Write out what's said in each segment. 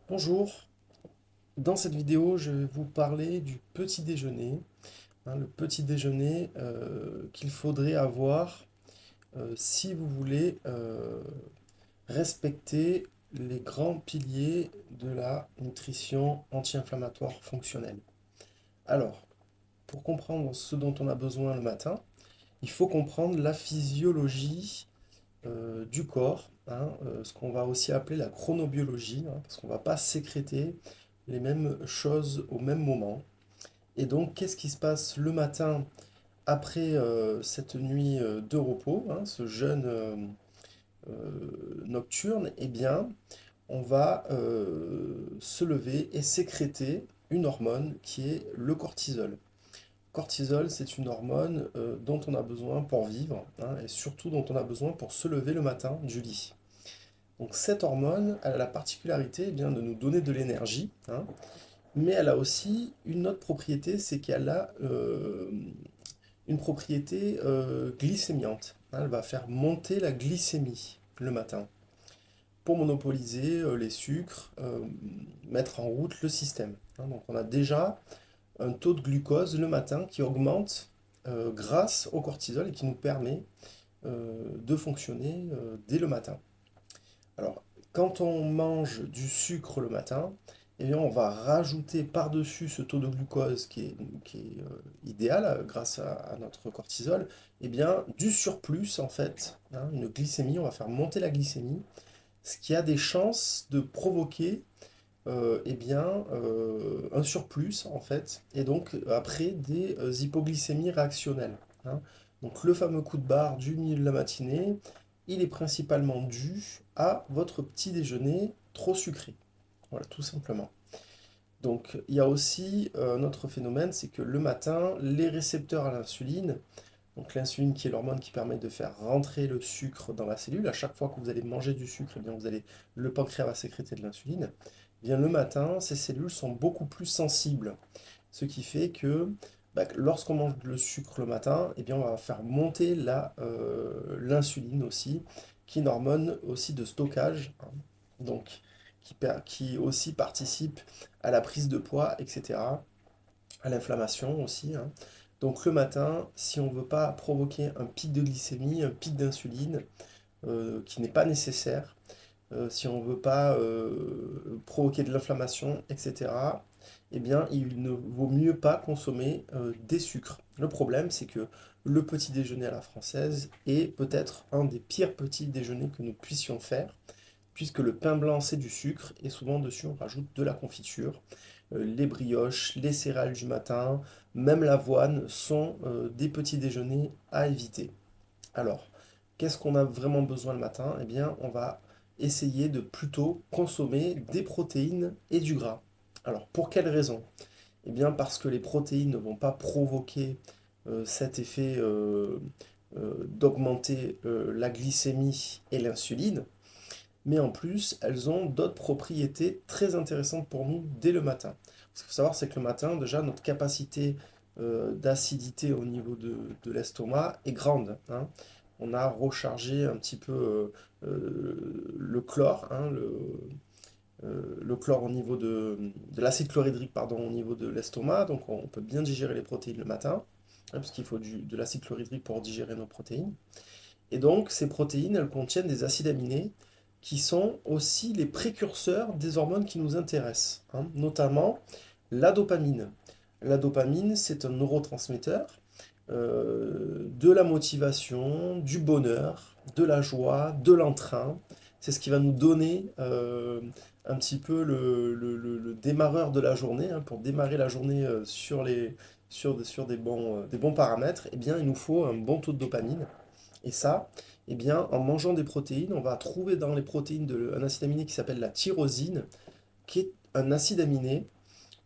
Bonjour, dans cette vidéo je vais vous parler du petit déjeuner, le petit déjeuner qu'il faudrait avoir si vous voulez respecter les grands piliers de la nutrition anti-inflammatoire fonctionnelle. Alors, pour comprendre ce dont on a besoin le matin, il faut comprendre la physiologie du corps, ce qu'on va aussi appeler la chronobiologie, parce qu'on ne va pas sécréter les mêmes choses au même moment. Et donc, qu'est-ce qui se passe le matin après cette nuit de repos, ce jeûne nocturne? Eh bien, on va se lever et sécréter une hormone qui est le cortisol. Cortisol, c'est une hormone dont on a besoin pour vivre, et surtout dont on a besoin pour se lever le matin du lit. Donc cette hormone, elle a la particularité bien, de nous donner de l'énergie, mais elle a aussi une autre propriété, c'est qu'elle a une propriété glycémiante. Elle va faire monter la glycémie le matin pour monopoliser les sucres, mettre en route le système. Donc on a déjà un taux de glucose le matin qui augmente grâce au cortisol et qui nous permet de fonctionner dès le matin. Alors, quand on mange du sucre le matin, eh bien, on va rajouter par-dessus ce taux de glucose qui est idéal grâce à notre cortisol, eh bien, du surplus en fait, une glycémie, on va faire monter la glycémie, ce qui a des chances de provoquer eh bien, un surplus en fait, et donc après des hypoglycémies réactionnelles. Donc le fameux coup de barre du milieu de la matinée, il est principalement dû à votre petit déjeuner trop sucré. Voilà, tout simplement. Donc il y a aussi un autre phénomène, c'est que le matin, les récepteurs à l'insuline, donc l'insuline qui est l'hormone qui permet de faire rentrer le sucre dans la cellule, à chaque fois que vous allez manger du sucre, eh bien le pancréas va sécréter de l'insuline. Eh bien le matin, ces cellules sont beaucoup plus sensibles, ce qui fait que lorsqu'on mange le sucre le matin, eh bien on va faire monter l'insuline aussi, qui est une hormone aussi de stockage, donc qui aussi participe à la prise de poids, etc., à l'inflammation aussi. Donc le matin, si on ne veut pas provoquer un pic de glycémie, un pic d'insuline qui n'est pas nécessaire, si on ne veut pas provoquer de l'inflammation, etc., eh bien il ne vaut mieux pas consommer des sucres. Le problème, c'est que le petit déjeuner à la française est peut-être un des pires petits déjeuners que nous puissions faire, puisque le pain blanc c'est du sucre et souvent dessus on rajoute de la confiture. Les brioches, les céréales du matin, même l'avoine sont des petits déjeuners à éviter. Alors, qu'est-ce qu'on a vraiment besoin le matin? Eh bien, on va essayer de plutôt consommer des protéines et du gras. Alors, pour quelles raisons? Eh bien, parce que les protéines ne vont pas provoquer cet effet d'augmenter la glycémie et l'insuline, mais en plus, elles ont d'autres propriétés très intéressantes pour nous dès le matin. Ce qu'il faut savoir, c'est que le matin, déjà, notre capacité d'acidité au niveau de l'estomac est grande. On a rechargé un petit peu le chlore, le chlore au niveau de l'acide chlorhydrique, pardon, au niveau de l'estomac, donc on peut bien digérer les protéines le matin, parce qu'il faut de l'acide chlorhydrique pour digérer nos protéines. Et donc, ces protéines, elles contiennent des acides aminés qui sont aussi les précurseurs des hormones qui nous intéressent, notamment la dopamine. La dopamine, c'est un neurotransmetteur de la motivation, du bonheur, de la joie, de l'entrain. C'est ce qui va nous donner un petit peu le démarreur de la journée, pour démarrer la journée sur des bons paramètres. Eh bien, il nous faut un bon taux de dopamine. Et ça, eh bien, en mangeant des protéines, on va trouver dans les protéines un acide aminé qui s'appelle la tyrosine, qui est un acide aminé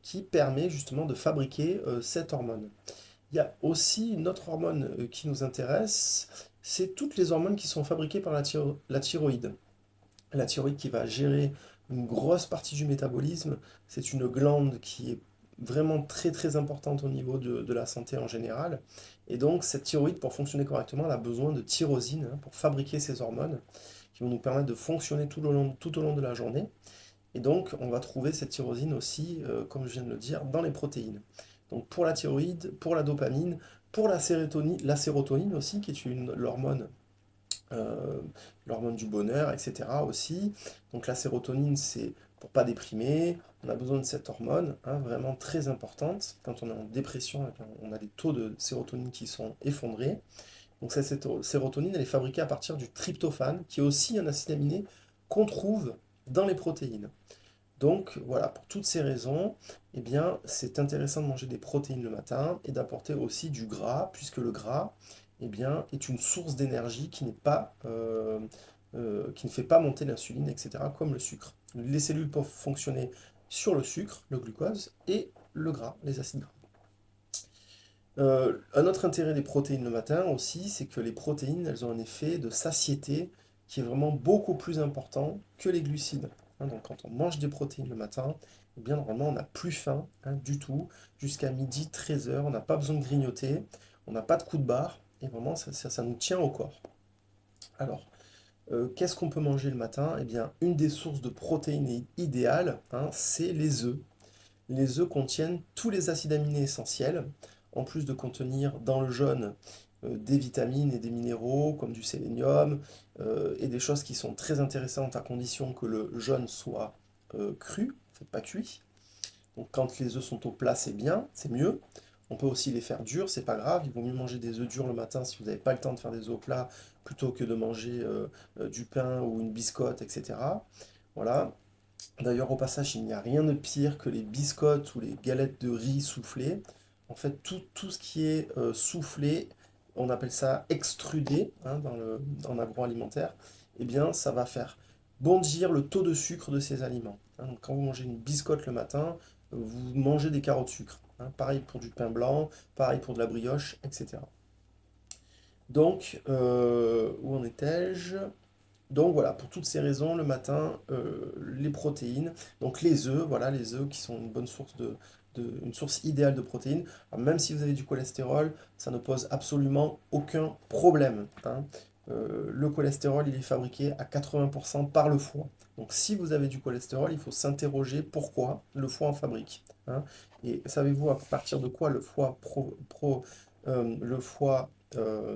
qui permet justement de fabriquer cette hormone. Il y a aussi une autre hormone qui nous intéresse, c'est toutes les hormones qui sont fabriquées par la thyroïde. La thyroïde qui va gérer une grosse partie du métabolisme, c'est une glande qui est vraiment très très importante au niveau de la santé en général. Et donc cette thyroïde, pour fonctionner correctement, elle a besoin de tyrosine pour fabriquer ces hormones qui vont nous permettre de fonctionner tout au long de la journée. Et donc, on va trouver cette tyrosine aussi, comme je viens de le dire, dans les protéines. Donc, pour la thyroïde, pour la dopamine, pour la sérotonine aussi, qui est euh, l'hormone du bonheur, etc. aussi. Donc, la sérotonine, c'est pour pas déprimer. On a besoin de cette hormone, hein, vraiment très importante. Quand on est en dépression, eh bien, on a des taux de sérotonine qui sont effondrés. Donc cette sérotonine, elle est fabriquée à partir du tryptophane, qui est aussi un acide aminé qu'on trouve dans les protéines. Donc voilà, pour toutes ces raisons, eh bien, c'est intéressant de manger des protéines le matin et d'apporter aussi du gras, puisque le gras, eh bien, est une source d'énergie qui ne fait pas monter l'insuline, etc., comme le sucre. Les cellules peuvent fonctionner sur le sucre, le glucose, et le gras, les acides gras. Un autre intérêt des protéines le matin aussi, c'est que les protéines, elles ont un effet de satiété qui est vraiment beaucoup plus important que les glucides. Hein, donc quand on mange des protéines le matin, eh bien normalement on n'a plus faim, hein, du tout, jusqu'à midi, 13 heures, on n'a pas besoin de grignoter, on n'a pas de coup de barre, et vraiment ça nous tient au corps. Alors, qu'est-ce qu'on peut manger le matin? Eh bien, une des sources de protéines idéales, hein, c'est les œufs. Les œufs contiennent tous les acides aminés essentiels, en plus de contenir dans le jaune des vitamines et des minéraux comme du sélénium et des choses qui sont très intéressantes à condition que le jaune soit cru, en fait pas cuit. Donc quand les œufs sont au plat, c'est bien, c'est mieux. On peut aussi les faire durs, c'est pas grave. Il vaut mieux manger des œufs durs le matin si vous n'avez pas le temps de faire des œufs au plat plutôt que de manger du pain ou une biscotte, etc. Voilà. D'ailleurs, au passage, il n'y a rien de pire que les biscottes ou les galettes de riz soufflées. En fait, tout ce qui est soufflé, on appelle ça extrudé, hein, en agroalimentaire, eh bien, ça va faire bondir le taux de sucre de ces aliments. Hein. Donc, quand vous mangez une biscotte le matin, vous mangez des carreaux de sucre. Hein. Pareil pour du pain blanc, pareil pour de la brioche, etc. Donc, où en étais-je? Donc voilà, pour toutes ces raisons, le matin, les protéines, donc les œufs, voilà, les œufs qui sont une bonne source une source idéale de protéines. Alors, même si vous avez du cholestérol, ça ne pose absolument aucun problème, hein. Le cholestérol, il est fabriqué à 80% par le foie. Donc si vous avez du cholestérol, il faut s'interroger pourquoi le foie en fabrique, hein. Et savez-vous à partir de quoi le foie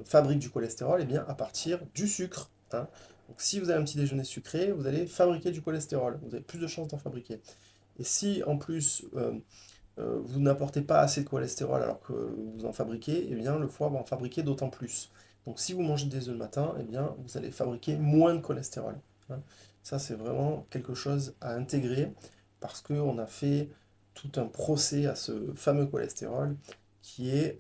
fabrique du cholestérol? Eh bien, à partir du sucre, hein. Donc si vous avez un petit déjeuner sucré, vous allez fabriquer du cholestérol. Vous avez plus de chances d'en fabriquer. Et si en plus vous n'apportez pas assez de cholestérol alors que vous en fabriquez, eh bien le foie va en fabriquer d'autant plus. Donc si vous mangez des œufs le matin, eh bien vous allez fabriquer moins de cholestérol, hein. Ça c'est vraiment quelque chose à intégrer parce qu'on a fait tout un procès à ce fameux cholestérol qui est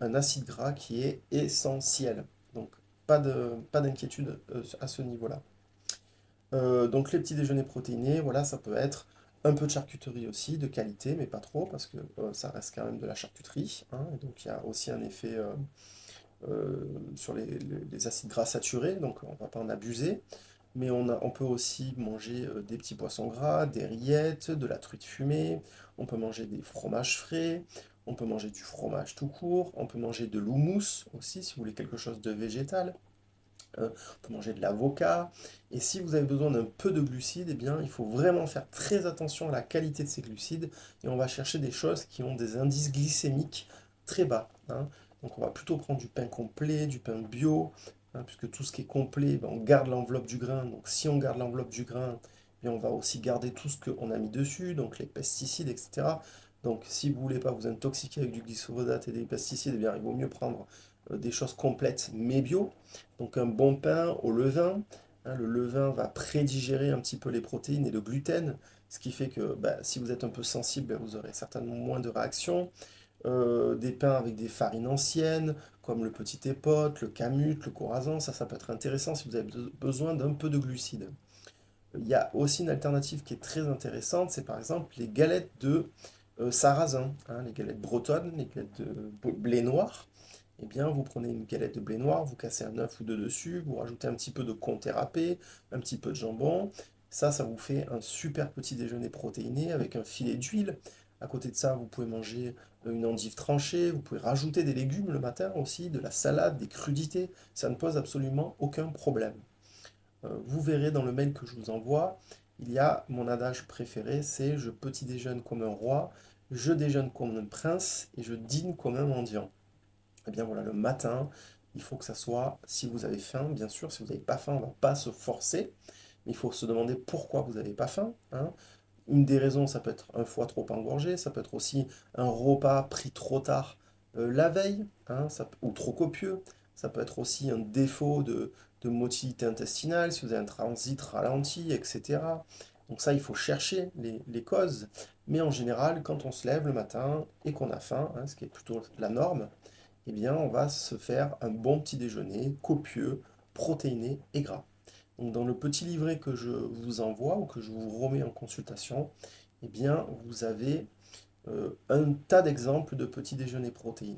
un acide gras qui est essentiel. Donc pas d'inquiétude à ce niveau-là. Donc les petits déjeuners protéinés, voilà, ça peut être un peu de charcuterie aussi, de qualité, mais pas trop, parce que ça reste quand même de la charcuterie, hein, et donc il y a aussi un effet sur les acides gras saturés, donc on ne va pas en abuser. Mais on peut aussi manger des petits poissons gras, des rillettes, de la truite fumée, on peut manger des fromages frais, on peut manger du fromage tout court, on peut manger de l'houmous aussi, si vous voulez quelque chose de végétal. On peut manger de l'avocat. Et si vous avez besoin d'un peu de glucides, eh bien, il faut vraiment faire très attention à la qualité de ces glucides. Et on va chercher des choses qui ont des indices glycémiques très bas, hein. Donc on va plutôt prendre du pain complet, du pain bio, hein, puisque tout ce qui est complet, ben, on garde l'enveloppe du grain. Donc si on garde l'enveloppe du grain, eh bien, on va aussi garder tout ce qu'on a mis dessus, donc les pesticides, etc. Donc si vous voulez pas vous intoxiquer avec du glyphosate et des pesticides, eh bien, il vaut mieux prendre des choses complètes mais bio. Donc un bon pain au levain, hein, le levain va prédigérer un petit peu les protéines et le gluten, ce qui fait que bah, si vous êtes un peu sensible, vous aurez certainement moins de réactions. Des pains avec des farines anciennes, comme le petit épeautre, le camut, le corazon, ça peut être intéressant si vous avez besoin d'un peu de glucides. Il y a aussi une alternative qui est très intéressante, c'est par exemple les galettes de sarrasin, hein, les galettes bretonnes, les galettes de blé noir. Eh bien, vous prenez une galette de blé noir, vous cassez un œuf ou deux dessus, vous rajoutez un petit peu de comté râpé, un petit peu de jambon. Ça vous fait un super petit déjeuner protéiné avec un filet d'huile. À côté de ça, vous pouvez manger une endive tranchée, vous pouvez rajouter des légumes le matin aussi, de la salade, des crudités. Ça ne pose absolument aucun problème. Vous verrez dans le mail que je vous envoie, il y a mon adage préféré, c'est je petit déjeune comme un roi, je déjeune comme un prince et je dîne comme un mendiant. Eh bien voilà, le matin, il faut que ça soit, si vous avez faim, bien sûr, si vous n'avez pas faim, on ne va pas se forcer, mais il faut se demander pourquoi vous n'avez pas faim, hein. Une des raisons, ça peut être un foie trop engorgé, ça peut être aussi un repas pris trop tard la veille, hein, ou trop copieux. Ça peut être aussi un défaut de motilité intestinale, si vous avez un transit ralenti, etc. Donc ça, il faut chercher les causes. Mais en général, quand on se lève le matin et qu'on a faim, hein, ce qui est plutôt la norme, eh bien, on va se faire un bon petit déjeuner copieux, protéiné et gras. Donc, dans le petit livret que je vous envoie ou que je vous remets en consultation, eh bien, vous avez un tas d'exemples de petits déjeuners protéinés.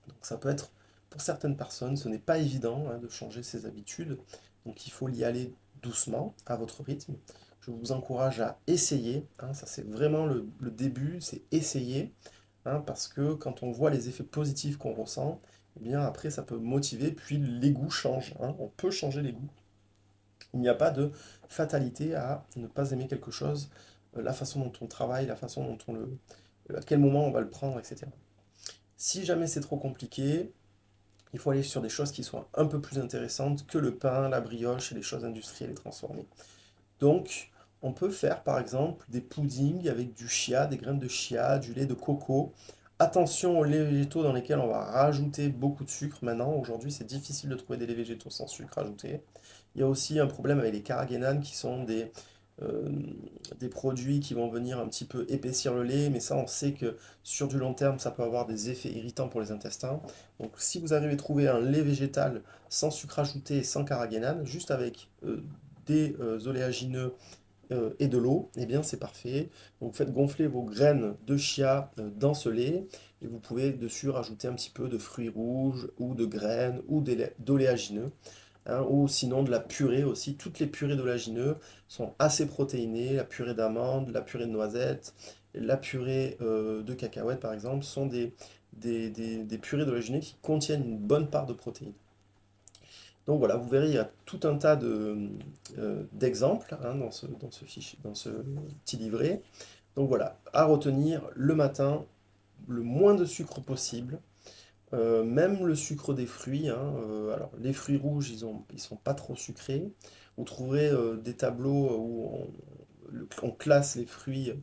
Donc, ça peut être, pour certaines personnes, ce n'est pas évident hein, de changer ses habitudes. Donc, il faut y aller doucement, à votre rythme. Je vous encourage à essayer, hein, ça c'est vraiment le début, c'est essayer, hein, parce que quand on voit les effets positifs qu'on ressent, eh bien après ça peut motiver, puis les goûts changent, hein, on peut changer les goûts. Il n'y a pas de fatalité à ne pas aimer quelque chose, la façon dont on travaille, la façon dont à quel moment on va le prendre, etc. Si jamais c'est trop compliqué, il faut aller sur des choses qui soient un peu plus intéressantes que le pain, la brioche et les choses industrielles et transformées. Donc, on peut faire par exemple des puddings avec du chia, des graines de chia, du lait de coco. Attention aux laits végétaux dans lesquels on va rajouter beaucoup de sucre. Maintenant, aujourd'hui, c'est difficile de trouver des laits végétaux sans sucre ajouté. Il y a aussi un problème avec les carrageenan qui sont euh, des produits qui vont venir un petit peu épaissir le lait, mais ça, on sait que sur du long terme, ça peut avoir des effets irritants pour les intestins. Donc, si vous arrivez à trouver un lait végétal sans sucre ajouté et sans carrageenan, juste avec des oléagineux et de l'eau, eh bien c'est parfait. Donc faites gonfler vos graines de chia dans ce lait et vous pouvez dessus rajouter un petit peu de fruits rouges ou de graines ou d'oléagineux, hein, ou sinon de la purée aussi. Toutes les purées d'oléagineux sont assez protéinées. La purée d'amandes, la purée de noisettes, la purée de cacahuètes par exemple sont des purées d'oléagineux qui contiennent une bonne part de protéines. Donc voilà, vous verrez, il y a tout un tas d'exemples hein, dans ce petit livret. Donc voilà, à retenir le matin, le moins de sucre possible, même le sucre des fruits, hein, alors les fruits rouges, ils sont pas trop sucrés. Vous trouverez des tableaux où on classe les fruits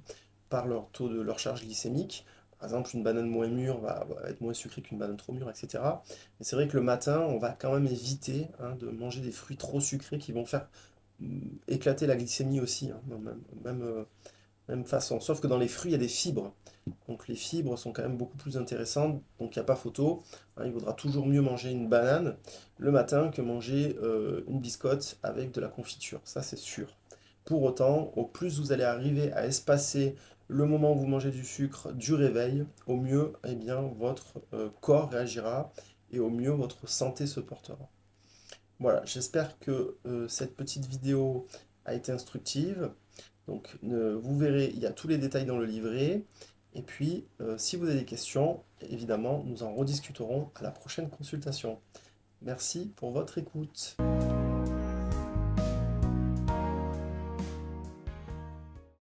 par leur taux de leur charge glycémique. Par exemple, une banane moins mûre va être moins sucrée qu'une banane trop mûre, etc. Mais c'est vrai que le matin, on va quand même éviter hein, de manger des fruits trop sucrés qui vont faire éclater la glycémie aussi, hein, même façon. Sauf que dans les fruits, il y a des fibres. Donc les fibres sont quand même beaucoup plus intéressantes, donc il n'y a pas photo. Hein, il vaudra toujours mieux manger une banane le matin que manger une biscotte avec de la confiture, ça c'est sûr. Pour autant, au plus vous allez arriver à espacer le moment où vous mangez du sucre du réveil, au mieux eh bien, votre corps réagira et au mieux votre santé se portera. Voilà, j'espère que cette petite vidéo a été instructive. Donc vous verrez, il y a tous les détails dans le livret. Et puis, si vous avez des questions, évidemment, nous en rediscuterons à la prochaine consultation. Merci pour votre écoute.